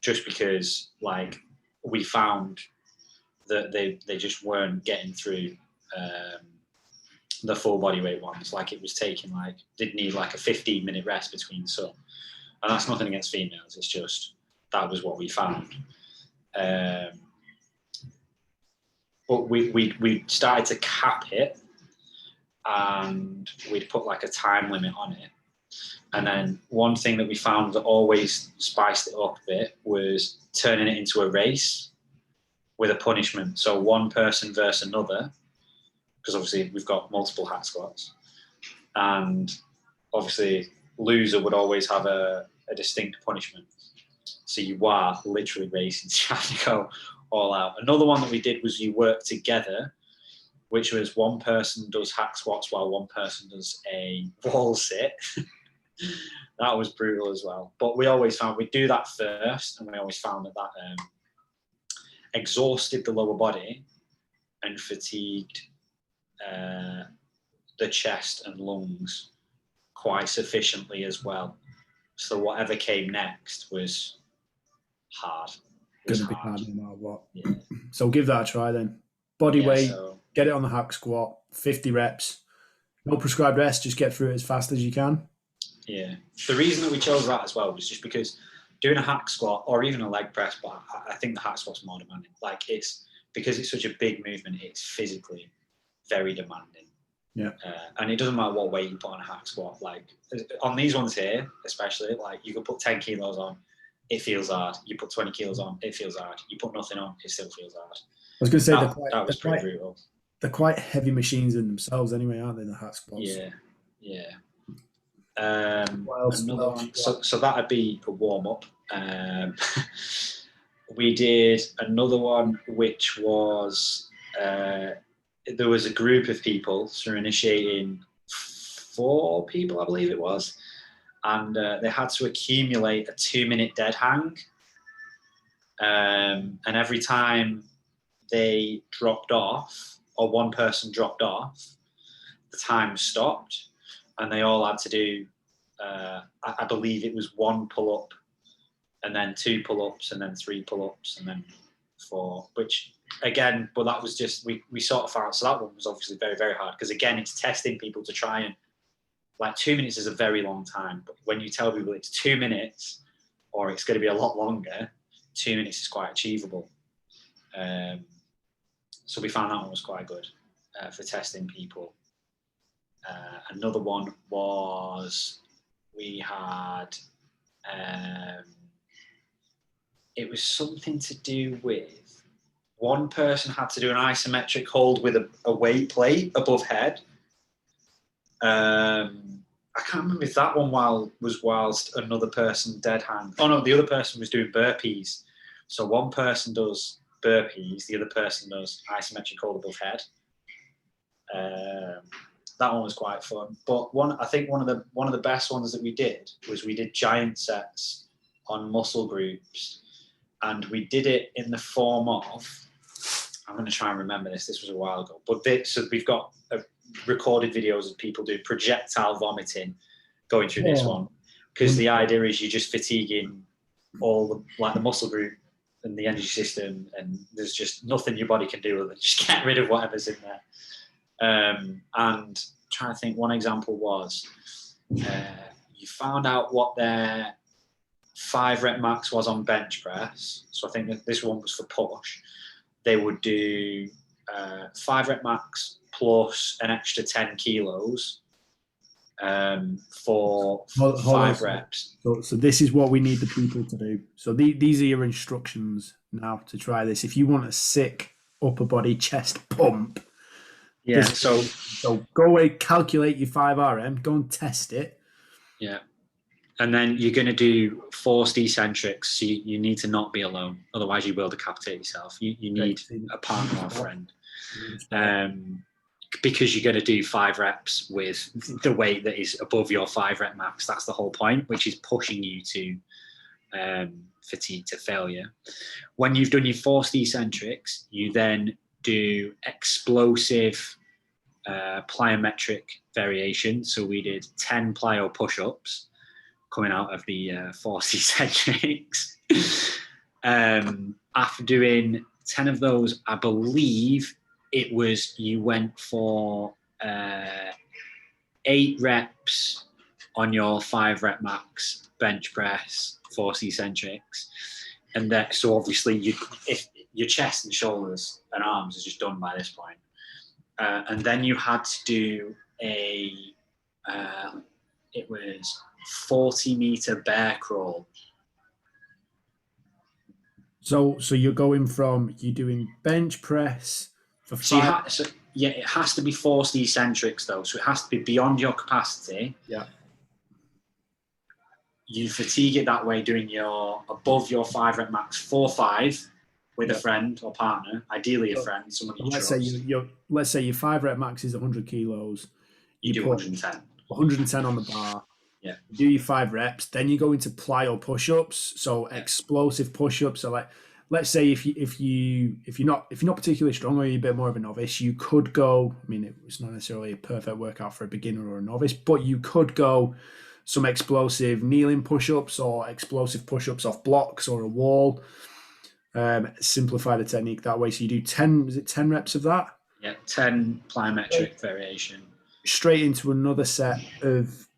just because like we found that they just weren't getting through the full body weight ones. Like it was taking like did need like a 15-minute rest between some, and that's nothing against females. It's just that was what we found. But we started to cap it, and we'd put like a time limit on it. And then one thing that we found that always spiced it up a bit was turning it into a race with a punishment. So one person versus another, because obviously we've got multiple hack squats. And obviously loser would always have a distinct punishment. So you are literally racing, trying to go all out. Another one that we did was you work together, which was one person does hack squats while one person does a wall sit. That was brutal as well. But we always found we'd do that first, and we always found that exhausted the lower body and fatigued the chest and lungs quite sufficiently as well. So whatever came next was hard. Going to be hard no matter what. Yeah. So give that a try then. Body weight, get it on the hack squat, 50 reps. No prescribed rest, just get through it as fast as you can. Yeah. The reason that we chose that as well was just because doing a hack squat or even a leg press, but I think the hack squat's more demanding. Like it's because it's such a big movement, it's physically very demanding. Yeah. And it doesn't matter what weight you put on a hack squat. Like on these ones here, especially, like you could put 10 kilos on, it feels hard. You put 20 kilos on, it feels hard. You put nothing on, it still feels hard. I was going to say that was pretty brutal. They're quite heavy machines in themselves anyway, aren't they, the hack squats? Yeah, yeah. Another one. So that'd be a warm up. We did another one, which was there was a group of people, so initiating 4 people, I believe it was, and they had to accumulate a 2-minute dead hang, and every time they dropped off, or one person dropped off, the time stopped, and they all had to do, I believe it was 1 pull-up, and then 2 pull-ups, and then 3 pull-ups, and then 4, which, again, but that was just, we sort of found, so that one was obviously very, very hard, because again, it's testing people to try and, like 2 minutes is a very long time, but when you tell people it's 2 minutes, or it's going to be a lot longer, 2 minutes is quite achievable. So we found that one was quite good for testing people. Another one was we had it was something to do with one person had to do an isometric hold with a weight plate above head. I can't remember if that one was whilst another person dead hang. Oh no, the other person was doing burpees. So one person does burpees, the other person does isometric hold above head. That one was quite fun. But I think one of the best ones that we did was we did giant sets on muscle groups, and we did it in the form of, I'm going to try and remember this. This was a while ago, but so we've got recorded videos of people doing projectile vomiting going through this one, because the idea is you're just fatiguing all the muscle group and the energy system, and there's just nothing your body can do other than just get rid of whatever's in there. And I'm trying to think, one example was you found out what their 5 rep max was on bench press. So I think that this one was for push. They would do 5 rep max plus an extra 10 kilos for 5 reps. So this is what we need the people to do. So these are your instructions now to try this. If you want a sick upper body chest pump, yeah. So go away, calculate your 5 RM, go and test it. Yeah. And then you're going to do forced eccentrics. So you need to not be alone. Otherwise you will decapitate yourself. You need a partner or a friend. Because you're going to do 5 reps with the weight that is above your 5 rep max. That's the whole point, which is pushing you to fatigue to failure. When you've done your forced eccentrics, you then do explosive plyometric variation. So we did 10 plyo push-ups coming out of the forced eccentrics. After doing 10 of those, I believe it was you went for 8 reps on your 5 rep max bench press force eccentrics, and that so obviously if your chest and shoulders and arms is just done by this point, and then you had to do it was 40-meter bear crawl. So you're going from you're doing bench press for 5. It has to be forced eccentrics though, so it has to be beyond your capacity. Yeah. You fatigue it that way, doing your above your 5 rep max 4-5 with a friend or partner, ideally a friend, someone you let's trust. Let's say your 5 rep max is 100 kilos. You do 110. 110 on the bar. Yeah. You do your 5 reps, then you go into plyo push-ups, so explosive push-ups. So like, let's say if you're not particularly strong or you're a bit more of a novice, you could go. I mean, it's not necessarily a perfect workout for a beginner or a novice, but you could go some explosive kneeling push-ups or explosive push-ups off blocks or a wall. Simplify the technique that way. So you do 10. Is it 10 reps of that? Yeah, 10 plyometric variation. Straight into another set of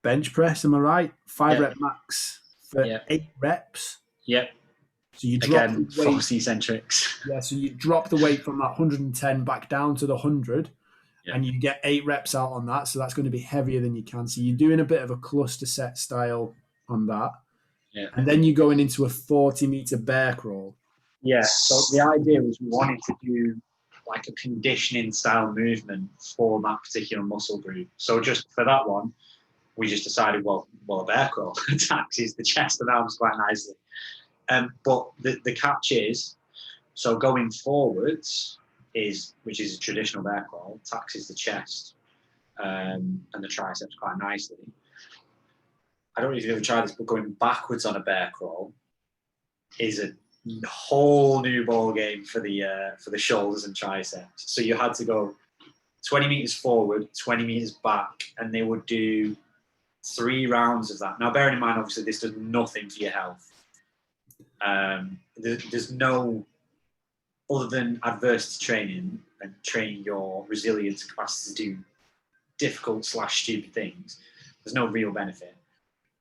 bench press. Am I right? 5 rep max for 8 reps. Yep. So you drop again the weight, force eccentrics. Yeah, so you drop the weight from that 110 back down to the 100, and you get 8 reps out on that. So that's going to be heavier than you can. So you're doing a bit of a cluster set style on that. Yeah. And then you're going into a 40-meter bear crawl. Yeah. So the idea was we wanted to do like a conditioning style movement for that particular muscle group. So just for that one, we just decided, well, a bear crawl taxes the chest and arms quite nicely. But the catch is, so going forwards which is a traditional bear crawl, taxes the chest and the triceps quite nicely. I don't know if you've ever tried this, but going backwards on a bear crawl is a whole new ball game for the shoulders and triceps. So you had to go 20 meters forward, 20 meters back, and they would do 3 rounds of that. Now, bearing in mind, obviously, this does nothing for your health. There's no, other than adversity training and training your resilience capacity to do difficult/stupid things, there's no real benefit.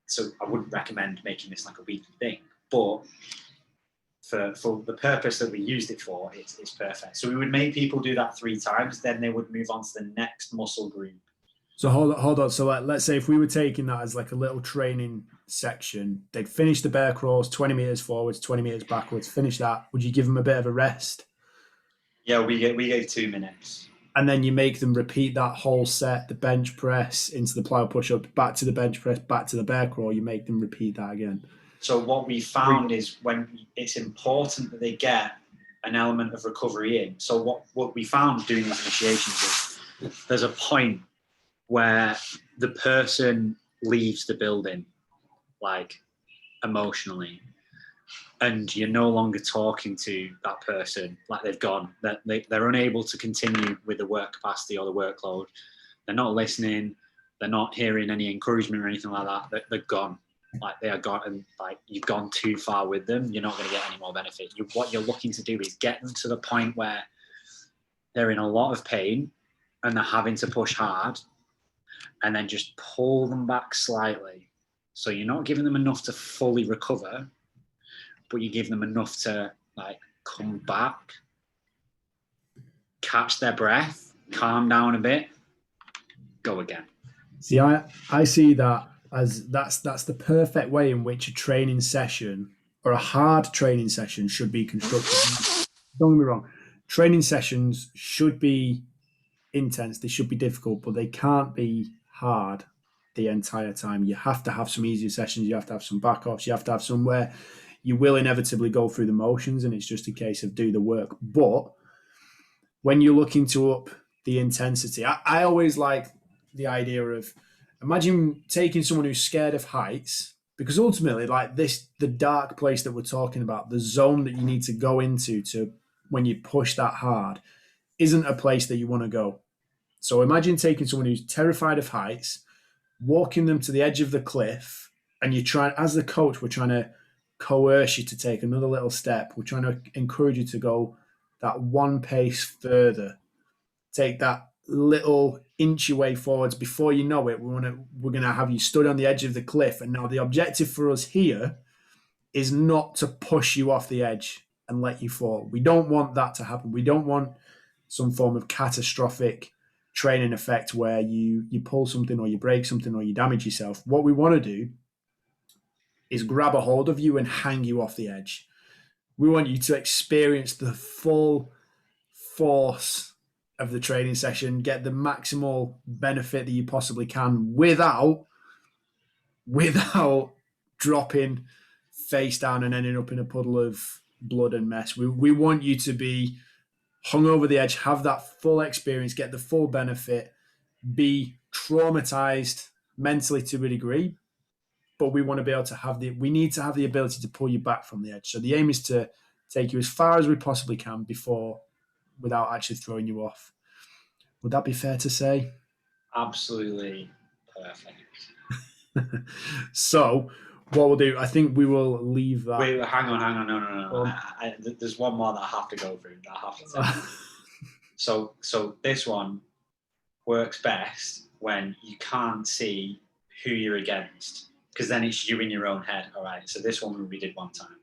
So I wouldn't recommend making this like a weekly thing. But for the purpose that we used it for, it's perfect. So we would make people do that 3 times, then they would move on to the next muscle group. So hold on. So let's say if we were taking that as like a little training section, they'd finish the bear crawls, 20 meters forwards, 20 meters backwards, finish that. Would you give them a bit of a rest? Yeah, we gave 2 minutes. And then you make them repeat that whole set, the bench press into the plyo push-up, back to the bench press, back to the bear crawl. You make them repeat that again. So what we found is when it's important that they get an element of recovery in. So what we found doing these initiations is there's a point where the person leaves the building, like emotionally, and you're no longer talking to that person, like they've gone, that they're unable to continue with the work capacity or the workload. They're not listening. They're not hearing any encouragement or anything like that. They're gone. Like they are gone, and like you've gone too far with them. You're not going to get any more benefit. What you're looking to do is get them to the point where they're in a lot of pain and they're having to push hard, and then just pull them back slightly. So you're not giving them enough to fully recover, but you give them enough to like come back, catch their breath, calm down a bit, go again. See, I see that as that's the perfect way in which a training session or a hard training session should be constructed. Don't get me wrong. Training sessions should be intense. They should be difficult, but they can't be hard the entire time. You have to have some easier sessions. You have to have some backups. You have to have somewhere you will inevitably go through the motions, and it's just a case of do the work. But when you're looking to up the intensity, I always like the idea of imagine taking someone who's scared of heights Because ultimately, like this, the dark place that we're talking about, the zone that you need to go into to when you push that hard, isn't a place that you want to go. So imagine taking someone who's terrified of heights, walking them to the edge of the cliff, and you're trying, as the coach, we're trying to coerce you to take another little step. We're trying to encourage you to go that one pace further, take that little inch away forwards. Before you know it, we're gonna have you stood on the edge of the cliff. And now the objective for us here is not to push you off the edge and let you fall. We don't want that to happen. We don't want some form of catastrophic training effect where you pull something or you break something or you damage yourself. What we want to do is grab a hold of you and hang you off the edge. We want you to experience the full force of the training session, get the maximal benefit that you possibly can without dropping face down and ending up in a puddle of blood and mess. We want you to be hung over the edge, have that full experience, get the full benefit, be traumatized mentally to a degree, but we want to be able to we need to have the ability to pull you back from the edge. So the aim is to take you as far as we possibly can without actually throwing you off. Would that be fair to say? Absolutely perfect. So what we'll do, I think we will leave that. Wait, hang on. No. There's one more that I have to go through. That I have to tell. So this one works best when you can't see who you're against, because then it's you in your own head. All right. So this one we did one time.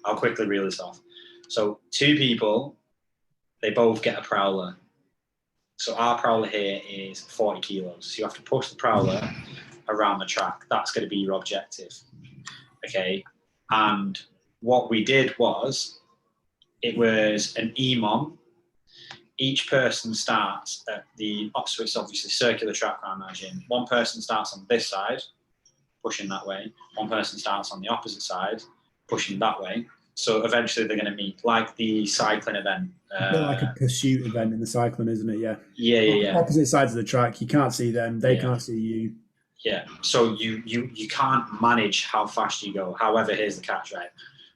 I'll quickly reel this off. So 2 people, they both get a prowler. So our prowler here is 40 kilos. So you have to push the prowler around the track. That's going to be your objective. Okay. And what we did was, it was an EMOM. Each person starts at so it's obviously circular track, I imagine. One person starts on this side, pushing that way. One person starts on the opposite side, pushing that way. So eventually they're going to meet, like the cycling event. Like a pursuit event in the cycling, isn't it? Yeah. Yeah. Opposite sides of the track. You can't see them. They can't see you. Yeah. So you can't manage how fast you go. However, here's the catch, right?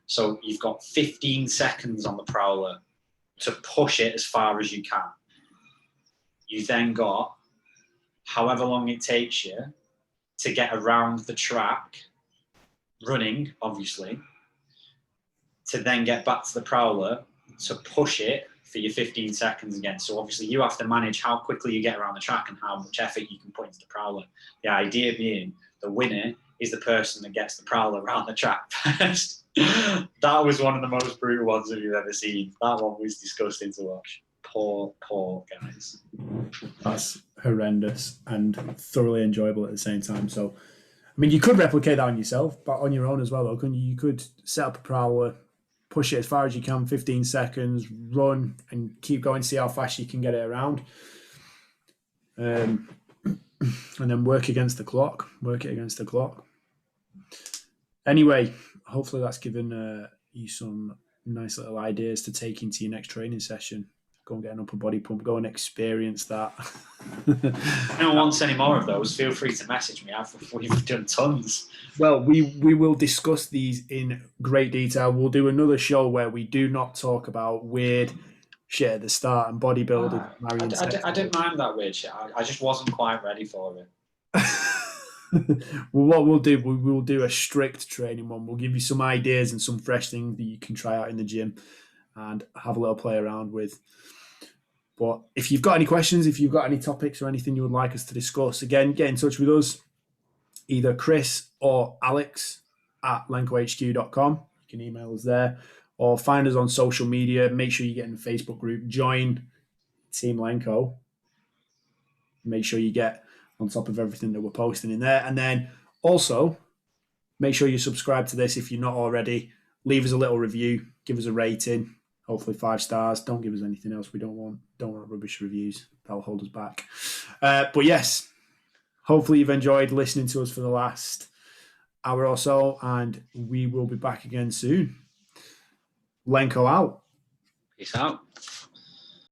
So you've got 15 seconds on the prowler to push it as far as you can. You then got however long it takes you to get around the track, running, obviously, to then get back to the prowler to push it for your 15 seconds again. So obviously you have to manage how quickly you get around the track and how much effort you can put into the prowler. The idea being the winner is the person that gets the prowler around the track first. That was one of the most brutal ones that you've ever seen. That one was disgusting to watch. Poor guys. That's horrendous and thoroughly enjoyable at the same time. So, I mean, you could replicate that on yourself, but on your own as well, though, couldn't you? You could set up a prowler, push it as far as you can, 15 seconds, run, and keep going, see how fast you can get it around. And then work it against the clock. Anyway, hopefully that's given you some nice little ideas to take into your next training session. Go and get an upper body pump. Go and experience that. If anyone wants any more of those, feel free to message me. We've done tons. Well, we will discuss these in great detail. We'll do another show where we do not talk about weird shit at the start and bodybuilding. I didn't mind that weird shit. I just wasn't quite ready for it. Well, what we'll do a strict training one. We'll give you some ideas and some fresh things that you can try out in the gym and have a little play around with. But if you've got any questions, if you've got any topics or anything you would like us to discuss, again, get in touch with us, either Chris or Alex at lenkohq.com. You can email us there or find us on social media. Make sure you get in the Facebook group, join Team Lenko. Make sure you get on top of everything that we're posting in there. And then also make sure you subscribe to this if you're not already. Leave us a little review, give us a rating, hopefully 5 stars. Don't give us anything else. We don't want rubbish reviews. That'll hold us back. But yes, hopefully you've enjoyed listening to us for the last hour or so, and we will be back again soon. Lenko out. Peace out.